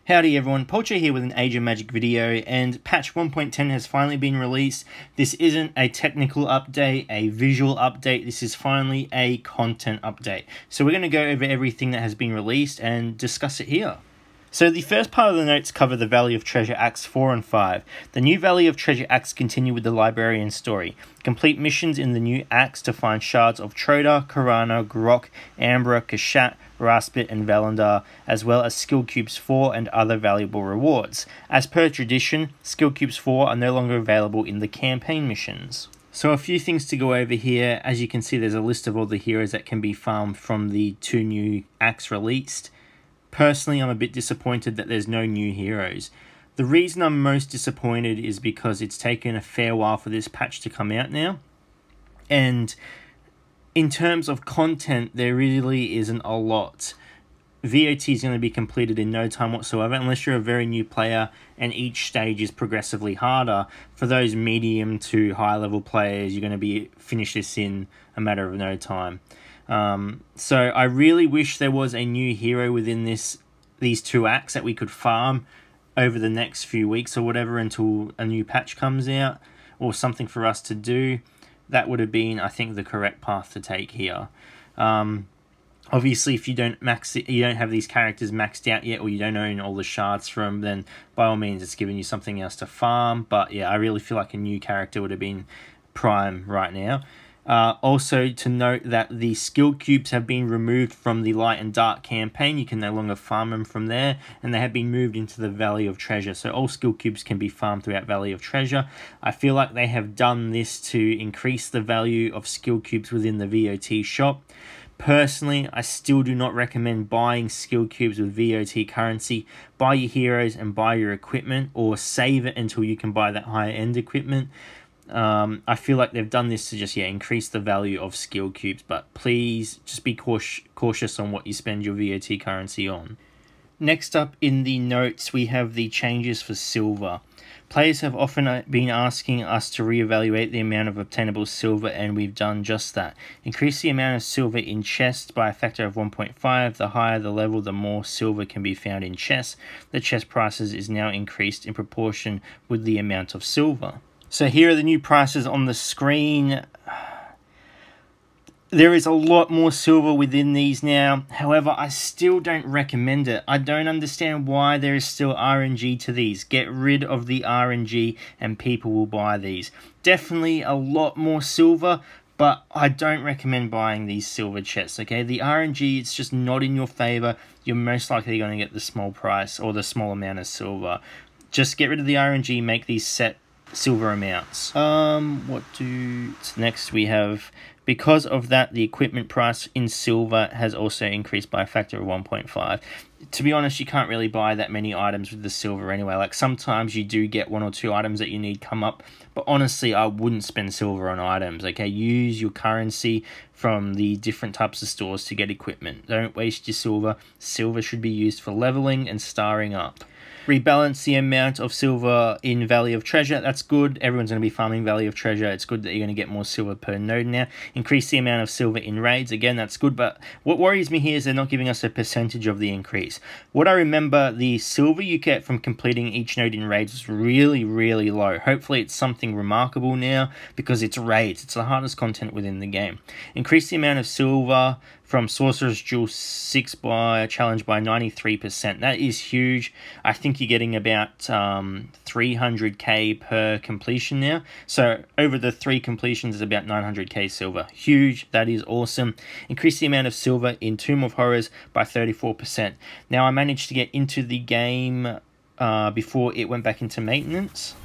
Howdy everyone, Poacher here with an Age of Magic video, and patch 1.10 has finally been released. This isn't a technical update, a visual update, this is finally a content update. So we're going to go over everything that has been released and discuss it here. So the first part of the notes cover the Valley of Treasure Acts 4 and 5. The new Valley of Treasure Acts continue with the Librarian story. Complete missions in the new acts to find shards of Troda, Karana, Grok, Ambra, Kashat, Raspit and Valandar, as well as skill cubes 4 and other valuable rewards. As per tradition, skill cubes 4 are no longer available in the campaign missions. So a few things to go over here. As you can see, there's a list of all the heroes that can be farmed from the 2 new acts released. Personally, I'm a bit disappointed that there's no new heroes. The reason I'm most disappointed is because it's taken a fair while for this patch to come out now. And in terms of content, there really isn't a lot. VOT is going to be completed in no time whatsoever, unless you're a very new player and each stage is progressively harder. For those medium to high level players, you're going to finish this in a matter of no time. So I really wish there was a new hero within these 2 acts that we could farm over the next few weeks or whatever until a new patch comes out, or something for us to do. That would have been, I think, the correct path to take here. Obviously, if you don't have these characters maxed out yet, or you don't own all the shards from them, then by all means it's giving you something else to farm. But yeah, I really feel like a new character would have been prime right now. Also to note that the skill cubes have been removed from the Light and Dark campaign. You can no longer farm them from there, and they have been moved into the Valley of Treasure. So all skill cubes can be farmed throughout Valley of Treasure. I feel like they have done this to increase the value of skill cubes within the VOT shop. Personally, I still do not recommend buying skill cubes with VOT currency. Buy your heroes and buy your equipment, or save it until you can buy that higher end equipment. I feel like they've done this to just increase the value of skill cubes, but please just be cautious on what you spend your VOT currency on. Next up in the notes, we have the changes for silver. Players have often been asking us to reevaluate the amount of obtainable silver, and we've done just that. Increase the amount of silver in chests by a factor of 1.5. The higher the level, the more silver can be found in chests. The chest prices is now increased in proportion with the amount of silver. So here are the new prices on the screen. There is a lot more silver within these now. However, I still don't recommend it. I don't understand why there is still RNG to these. Get rid of the RNG and people will buy these. Definitely a lot more silver, but I don't recommend buying these silver chests, okay? The RNG, it's just not in your favor. You're most likely going to get the small price or the small amount of silver. Just get rid of the RNG, make these set silver amounts. Next we have, because of that, the equipment price in silver has also increased by a factor of 1.5. To be honest, you can't really buy that many items with the silver anyway. Like, sometimes you do get 1 or 2 items that you need come up, but honestly, I wouldn't spend silver on items, okay? Use your currency from the different types of stores to get equipment. Don't waste your silver. Silver should be used for leveling and starring up. Rebalance the amount of silver in Valley of Treasure. That's good. Everyone's going to be farming Valley of Treasure. It's good that you're going to get more silver per node now. Increase the amount of silver in raids. Again, that's good, but what worries me here is they're not giving us a percentage of the increase. What I remember, the silver you get from completing each node in raids was really, really low. Hopefully it's something remarkable now, because it's raids. It's the hardest content within the game. Increase the amount of silver from Sorcerer's Jewel 6 challenge by 93%. That is huge. I think you're getting about 300k per completion now. So over the 3 completions is about 900k silver. Huge. That is awesome. Increase the amount of silver in Tomb of Horrors by 34%. Now, I managed to get into the game before it went back into maintenance.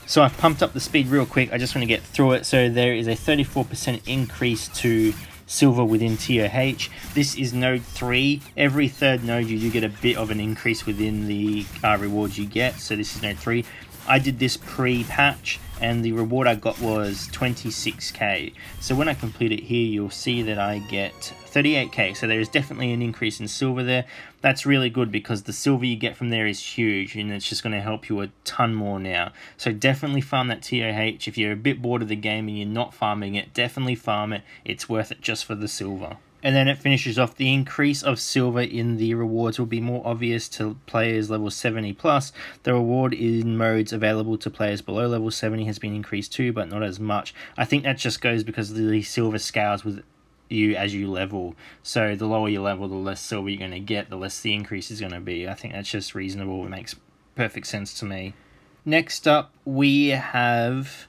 So I've pumped up the speed real quick. I just want to get through it. So there is a 34% increase to silver within TOH. This is node 3. Every 3rd node you do get a bit of an increase within the rewards you get. So this is node 3. I did this pre-patch, and the reward I got was 26k. So when I complete it here, you'll see that I get 38k. So there is definitely an increase in silver there. That's really good, because the silver you get from there is huge, and it's just going to help you a ton more now. So definitely farm that TOH. If you're a bit bored of the game and you're not farming it, definitely farm it. It's worth it just for the silver. And then it finishes off, the increase of silver in the rewards will be more obvious to players level 70 plus. The reward in modes available to players below level 70 has been increased too, but not as much. I think that just goes because the silver scales with you as you level. So the lower you level, the less silver you're going to get, the less the increase is going to be. I think that's just reasonable. It makes perfect sense to me. Next up, we have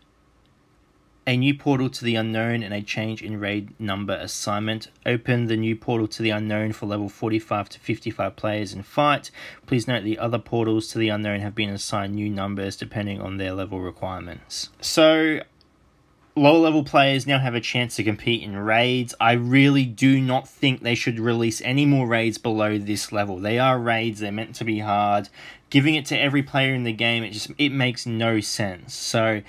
a new portal to the unknown and a change in raid number assignment. Open the new portal to the unknown for level 45 to 55 players and fight. Please note the other portals to the unknown have been assigned new numbers depending on their level requirements. So lower level players now have a chance to compete in raids. I really do not think they should release any more raids below this level. They are raids, they're meant to be hard. Giving it to every player in the game, it makes no sense. So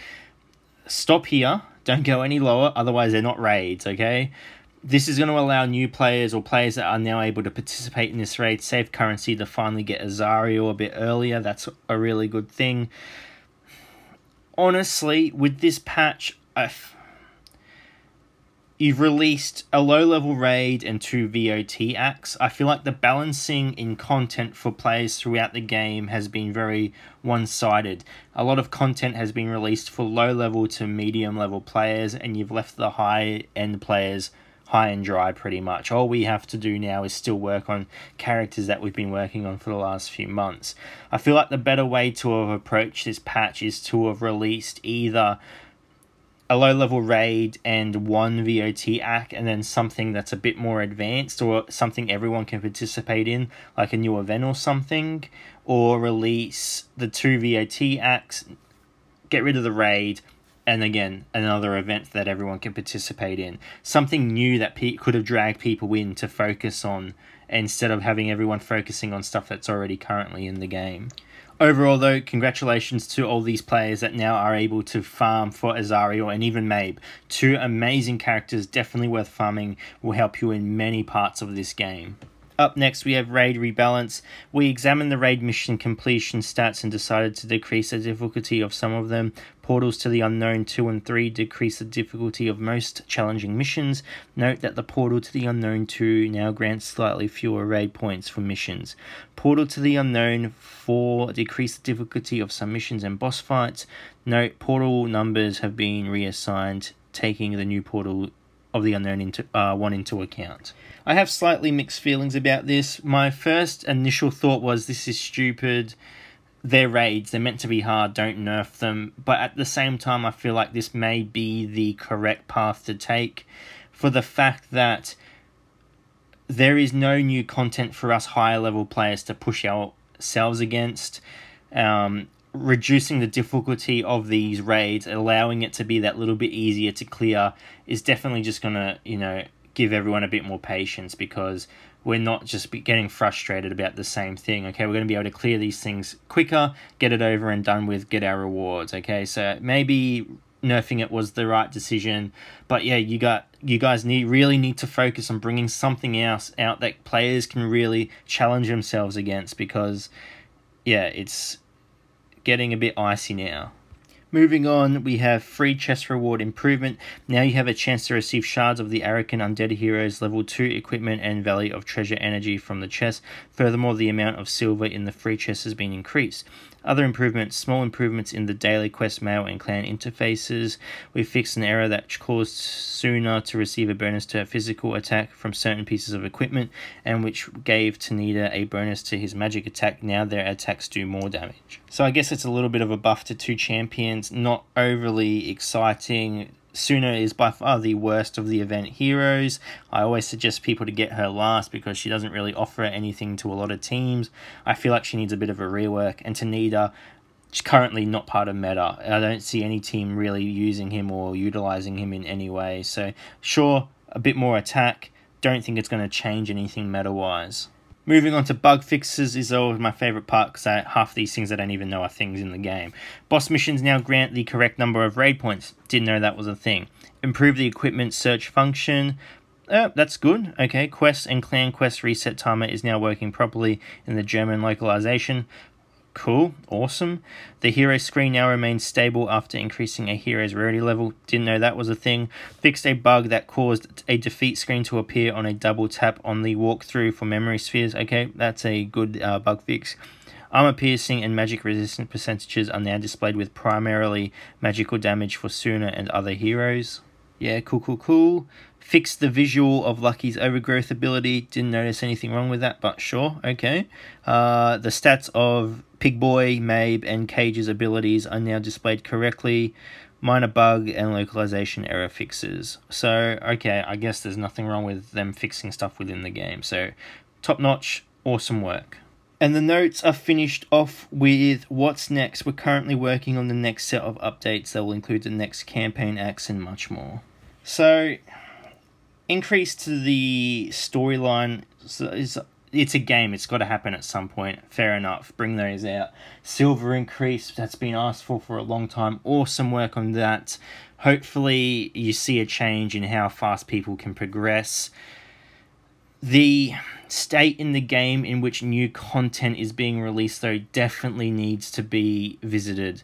stop here, don't go any lower, otherwise they're not raids, okay? This is going to allow new players or players that are now able to participate in this raid save currency to finally get Azario a bit earlier. That's a really good thing. Honestly, with this patch, you've released a low-level raid and 2 VOT acts. I feel like the balancing in content for players throughout the game has been very one-sided. A lot of content has been released for low-level to medium-level players, and you've left the high-end players high and dry pretty much. All we have to do now is still work on characters that we've been working on for the last few months. I feel like the better way to have approached this patch is to have released either a low-level raid and 1 VOT act, and then something that's a bit more advanced or something everyone can participate in, like a new event or something, or release the 2 VOT acts, get rid of the raid, and again, another event that everyone can participate in. Something new that could have dragged people in to focus on, instead of having everyone focusing on stuff that's already currently in the game. Overall, though, congratulations to all these players that now are able to farm for Azario and even Mabe. 2 amazing characters, definitely worth farming, will help you in many parts of this game. Up next, we have Raid Rebalance. We examined the raid mission completion stats and decided to decrease the difficulty of some of them. Portals to the Unknown 2 and 3 decrease the difficulty of most challenging missions. Note that the Portal to the Unknown 2 now grants slightly fewer raid points for missions. Portal to the Unknown 4 decrease the difficulty of some missions and boss fights. Note, portal numbers have been reassigned, taking the new Portal of the Unknown one into account. I have slightly mixed feelings about this. My first initial thought was, this is stupid. They're raids, they're meant to be hard, don't nerf them. But at the same time, I feel like this may be the correct path to take, for the fact that there is no new content for us higher level players to push ourselves against. Reducing the difficulty of these raids, allowing it to be that little bit easier to clear, is definitely just going to, give everyone a bit more patience, because we're not just getting frustrated about the same thing. Okay, we're going to be able to clear these things quicker, get it over and done with, get our rewards. Okay, so maybe nerfing it was the right decision, but yeah, you guys really need to focus on bringing something else out that players can really challenge themselves against, because yeah, it's getting a bit icy now. Moving on, we have free chest reward improvement. Now you have a chance to receive shards of the Arakan Undead Heroes level 2 equipment and Valley of Treasure energy from the chest. Furthermore, the amount of silver in the free chest has been increased. Other improvements, small improvements in the daily quest mail and clan interfaces. We fixed an error that caused Suna to receive a bonus to a physical attack from certain pieces of equipment, and which gave Tanita a bonus to his magic attack. Now their attacks do more damage. So I guess it's a little bit of a buff to 2 champions, not overly exciting. Suna is by far the worst of the event heroes. I always suggest people to get her last because she doesn't really offer anything to a lot of teams. I feel like she needs a bit of a rework. And Tanita, she's currently not part of meta. I don't see any team really using him or utilizing him in any way. So sure, a bit more attack. Don't think it's going to change anything meta-wise. Moving on to bug fixes is always my favourite part, because half these things I don't even know are things in the game. Boss missions now grant the correct number of raid points. Didn't know that was a thing. Improve the equipment search function. That's good. Okay, quests and clan quest reset timer is now working properly in the German localization. Cool, awesome. The hero screen now remains stable after increasing a hero's rarity level. Didn't know that was a thing. Fixed a bug that caused a defeat screen to appear on a double tap on the walkthrough for memory spheres. Okay, that's a good bug fix. Armor piercing and magic resistant percentages are now displayed with primarily magical damage for Suna and other heroes. Yeah, cool. Fixed the visual of Lucky's overgrowth ability. Didn't notice anything wrong with that, but sure, okay. The stats of Pigboy, Mabe, and Cage's abilities are now displayed correctly. Minor bug and localization error fixes. So, okay, I guess there's nothing wrong with them fixing stuff within the game. So, top notch, awesome work. And the notes are finished off with what's next. We're currently working on the next set of updates that will include the next campaign acts and much more. So, increase to the storyline. It's a game. It's got to happen at some point. Fair enough. Bring those out. Silver increase. That's been asked for a long time. Awesome work on that. Hopefully, you see a change in how fast people can progress. The state in the game in which new content is being released, though, definitely needs to be visited.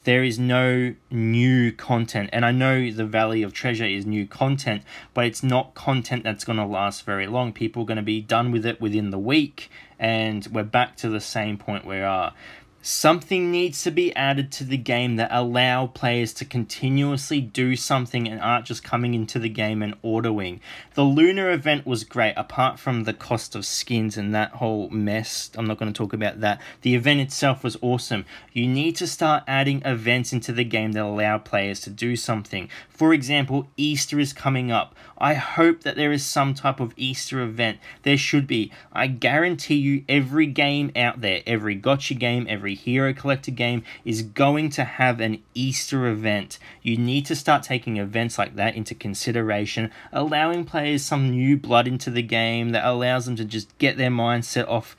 There is no new content, and I know the Valley of Treasure is new content, but it's not content that's going to last very long. People are going to be done with it within the week, and we're back to the same point we are. Something needs to be added to the game that allow players to continuously do something and aren't just coming into the game and autoing. The Lunar event was great, apart from the cost of skins and that whole mess. I'm not going to talk about that. The event itself was awesome. You need to start adding events into the game that allow players to do something. For example, Easter is coming up. I hope that there is some type of Easter event. There should be. I guarantee you every game out there, every gotcha game, every hero collector game is going to have an Easter event. You need to start taking events like that into consideration, allowing players some new blood into the game that allows them to just get their mindset off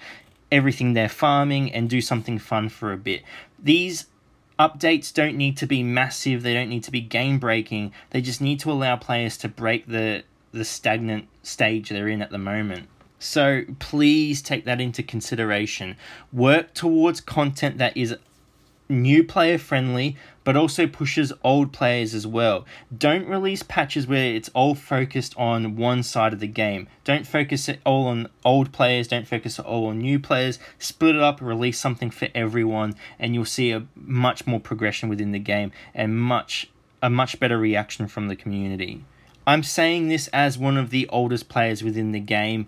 everything they're farming and do something fun for a bit. These updates don't need to be massive, they don't need to be game breaking, they just need to allow players to break the stagnant stage they're in at the moment. So please take that into consideration. Work towards content that is new player friendly, but also pushes old players as well. Don't release patches where it's all focused on one side of the game. Don't focus it all on old players, don't focus it all on new players. Split it up, release something for everyone, and you'll see a much more progression within the game and a much better reaction from the community. I'm saying this as one of the oldest players within the game.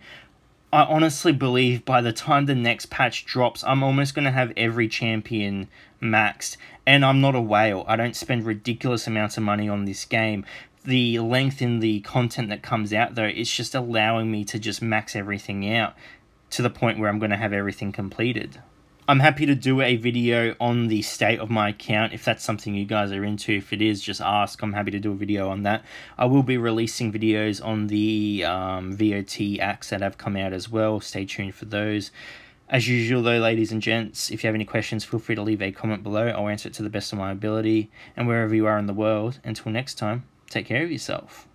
I honestly believe by the time the next patch drops, I'm almost going to have every champion maxed. And I'm not a whale. I don't spend ridiculous amounts of money on this game. The length in the content that comes out, though, it's just allowing me to just max everything out to the point where I'm going to have everything completed. I'm happy to do a video on the state of my account if that's something you guys are into. If it is, just ask. I'm happy to do a video on that. I will be releasing videos on the VOT acts that have come out as well. Stay tuned for those. As usual though, ladies and gents, if you have any questions, feel free to leave a comment below. I'll answer it to the best of my ability. And wherever you are in the world, until next time, take care of yourself.